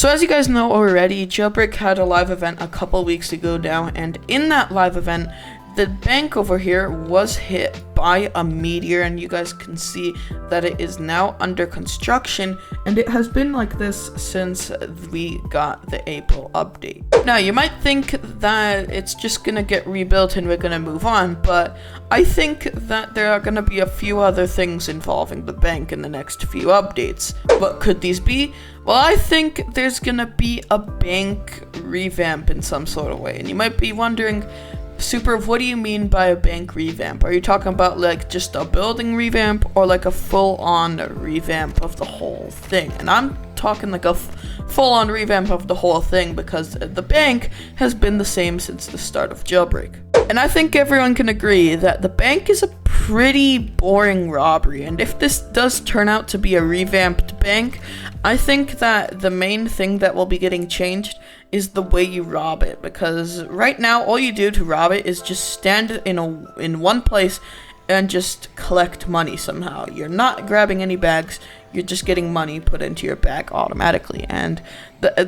So as you guys know already, Jailbreak had a live event a couple weeks ago now, and in that live event, the bank over here was hit by a meteor, and you guys can see that it is now under construction, and it has been like this since we got the April update. Now, you might think that it's just gonna get rebuilt and we're gonna move on, but I think that there are gonna be a few other things involving the bank in the next few updates. What could these be? Well, I think there's gonna be a bank revamp in some sort of way, and you might be wondering, Super, what do you mean by a bank revamp? Are you talking about like just a building revamp or like a full-on revamp of the whole thing? And I'm talking like a full-on revamp of the whole thing because the bank has been the same since the start of Jailbreak. And I think everyone can agree that the bank is a pretty boring robbery, and if this does turn out to be a revamped bank, I think that the main thing that will be getting changed is the way you rob it, because right now all you do to rob it is just stand in one place and just collect money somehow. You're not grabbing any bags, you're just getting money put into your bag automatically. And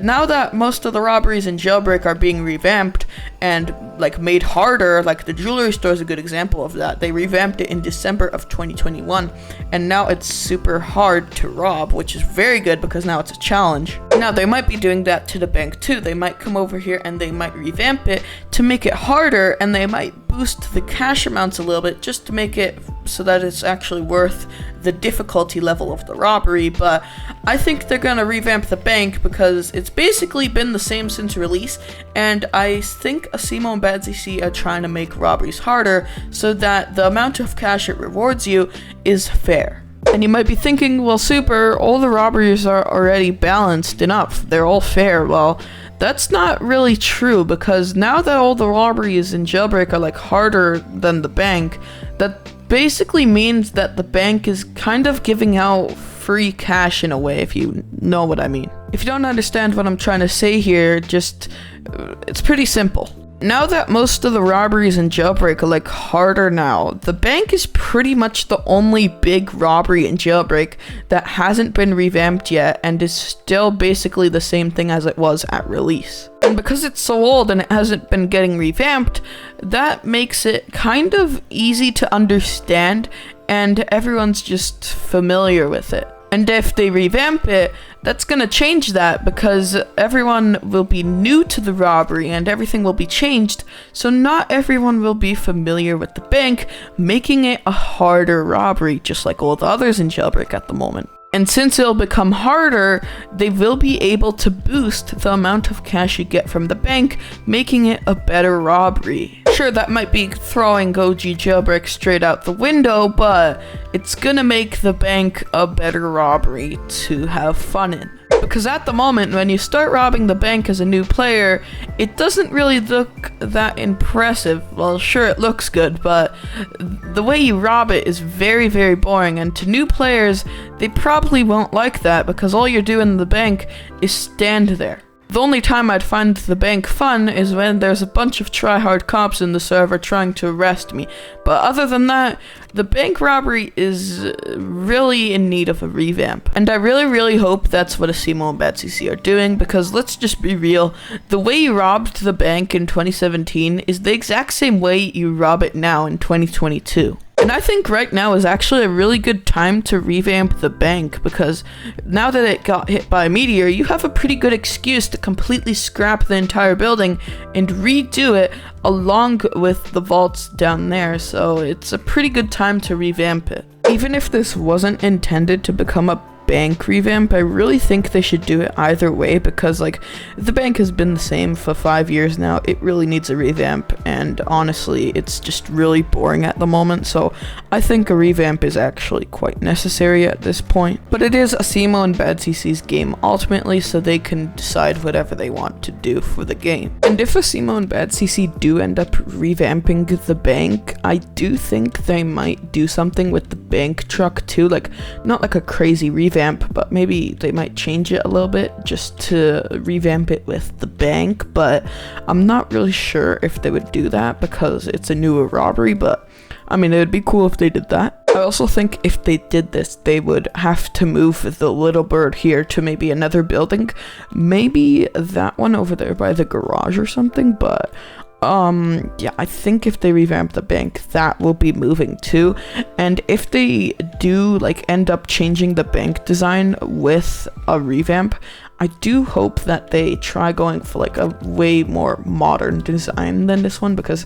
now that most of the robberies in Jailbreak are being revamped and like made harder, like the jewelry store is a good example of that. They revamped it in December of 2021, and now it's super hard to rob, which is very good because now it's a challenge. Now they might be doing that to the bank too. They might come over here and they might revamp it to make it harder, and they might boost the cash amounts a little bit just to make it so that it's actually worth the difficulty level of the robbery. But I think they're gonna revamp the bank because it's basically been the same since release, and I think Asimo and BadCC are trying to make robberies harder so that the amount of cash it rewards you is fair. And you might be thinking, well, Super, all the robberies are already balanced enough, they're all fair. Well, that's not really true, because now that all the robberies in Jailbreak are like harder than the bank, that basically means that the bank is kind of giving out free cash in a way, if you know what I mean. If you don't understand what I'm trying to say here, it's pretty simple. Now that most of the robberies in Jailbreak are like harder now, the bank is pretty much the only big robbery in Jailbreak that hasn't been revamped yet and is still basically the same thing as it was at release. And because it's so old and it hasn't been getting revamped, that makes it kind of easy to understand and everyone's just familiar with it. And if they revamp it, that's gonna change that because everyone will be new to the robbery and everything will be changed, so not everyone will be familiar with the bank, making it a harder robbery, just like all the others in Jailbreak at the moment. And since it'll become harder, they will be able to boost the amount of cash you get from the bank, making it a better robbery. Sure, that might be throwing OG Jailbreak straight out the window, but it's gonna make the bank a better robbery to have fun in. Because at the moment, when you start robbing the bank as a new player, it doesn't really look that impressive. Well, sure, it looks good, but the way you rob it is very, very boring, and to new players, they probably won't like that because all you're doing in the bank is stand there. The only time I'd find the bank fun is when there's a bunch of try-hard cops in the server trying to arrest me. But other than that, the bank robbery is really in need of a revamp. And I really, really hope that's what Asimo and BadCC are doing, because let's just be real, the way you robbed the bank in 2017 is the exact same way you rob it now in 2022. And I think right now is actually a really good time to revamp the bank, because now that it got hit by a meteor, you have a pretty good excuse to completely scrap the entire building and redo it along with the vaults down there, so it's a pretty good time to revamp it. Even if this wasn't intended to become a bank revamp, I really think they should do it either way, because like the bank has been the same for 5 years now. It really needs a revamp, and honestly it's just really boring at the moment, so I think a revamp is actually quite necessary at this point. But it is Asimo and BadCC's game ultimately, so they can decide whatever they want to do for the game. And if Asimo and BadCC do end up revamping the bank, I do think they might do something with the bank truck too, like not like a crazy revamp, but maybe they might change it a little bit just to revamp it with the bank. But I'm not really sure if they would do that because it's a newer robbery, but I mean, it would be cool if they did that. I also think if they did this, they would have to move the little bird here to maybe another building. Maybe that one over there by the garage or something, but yeah, I think if they revamp the bank, that will be moving too. And if they do like end up changing the bank design with a revamp, I do hope that they try going for like a way more modern design than this one, because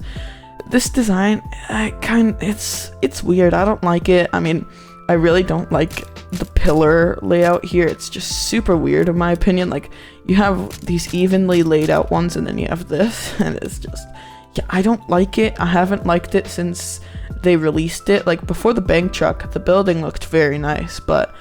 this design, it's weird. I don't like it. I mean, I really don't like the pillar layout here. It's just super weird in my opinion. Like, you have these evenly laid out ones and then you have this, and it's just, yeah, I don't like it. I haven't liked it since they released it. Like, before the bank truck, the building looked very nice, but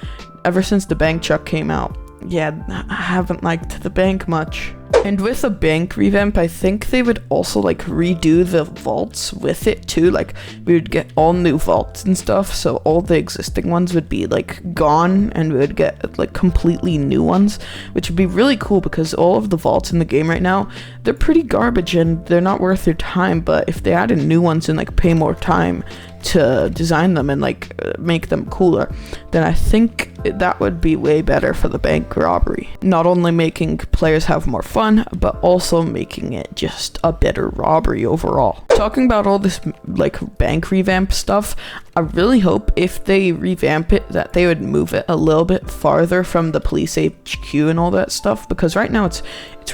ever since the bank truck came out, yeah, I haven't liked the bank much. And with a bank revamp, I think they would also like redo the vaults with it too. Like, we would get all new vaults and stuff, so all the existing ones would be like gone and we would get like completely new ones, which would be really cool because all of the vaults in the game right now, they're pretty garbage and they're not worth your time. But if they added new ones and like pay more time to design them and like make them cooler, then I think that would be way better for the bank robbery. Not only making players have more fun, but also making it just a better robbery overall. Talking about all this like bank revamp stuff, I really hope if they revamp it that they would move it a little bit farther from the police HQ and all that stuff, because right now it's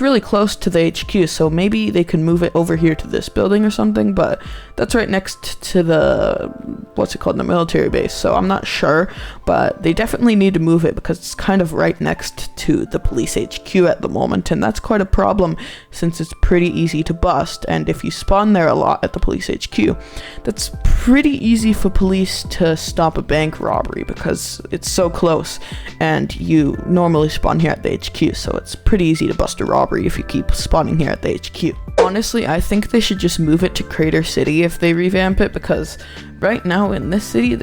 really close to the HQ, so maybe they can move it over here to this building or something, but that's right next to the, what's it called, the military base, so I'm not sure, but they definitely need to move it because it's kind of right next to the police HQ at the moment, and that's quite a problem since it's pretty easy to bust, and if you spawn there a lot at the police HQ, that's pretty easy for police to stop a bank robbery because it's so close, and you normally spawn here at the HQ, so it's pretty easy to bust a robbery if you keep spawning here at the HQ. Honestly, I think they should just move it to Crater City if they revamp it, because right now in this city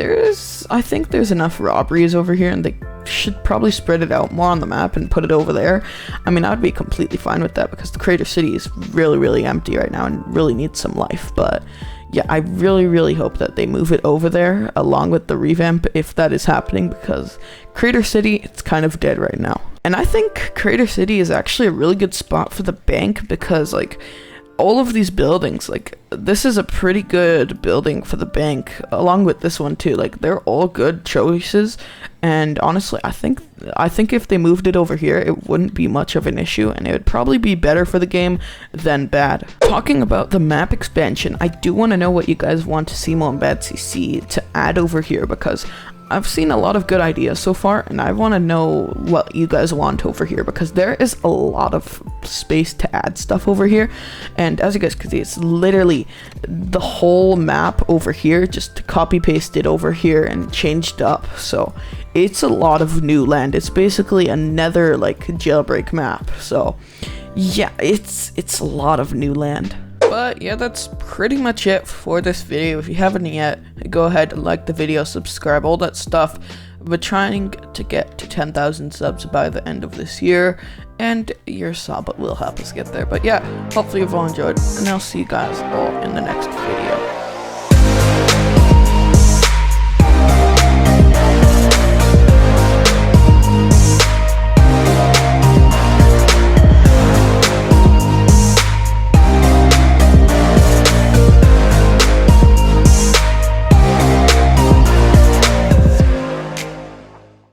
I think there's enough robberies over here, and they should probably spread it out more on the map and put it over there. I mean, I'd be completely fine with that because the Crater City is really empty right now and really needs some life, but yeah, I really hope that they move it over there along with the revamp if that is happening, because Crater City, it's kind of dead right now. And I think Crater City is actually a really good spot for the bank because like all of these buildings, like this is a pretty good building for the bank along with this one too. Like, they're all good choices, and honestly I think if they moved it over here it wouldn't be much of an issue and it would probably be better for the game than bad. Talking about the map expansion, I do want to know what you guys want to see Mombad CC to add over here, because I've seen a lot of good ideas so far, and I want to know what you guys want over here, because there is a lot of space to add stuff over here, and as you guys can see, it's literally the whole map over here, just copy pasted over here and changed up, so it's a lot of new land. It's basically another like jailbreak map, so yeah, it's a lot of new land. But yeah, that's pretty much it for this video. If you haven't yet, go ahead and like the video, subscribe, all that stuff. We're trying to get to 10,000 subs by the end of this year, and your sub will help us get there. But yeah, hopefully you've all enjoyed, and I'll see you guys all in the next video.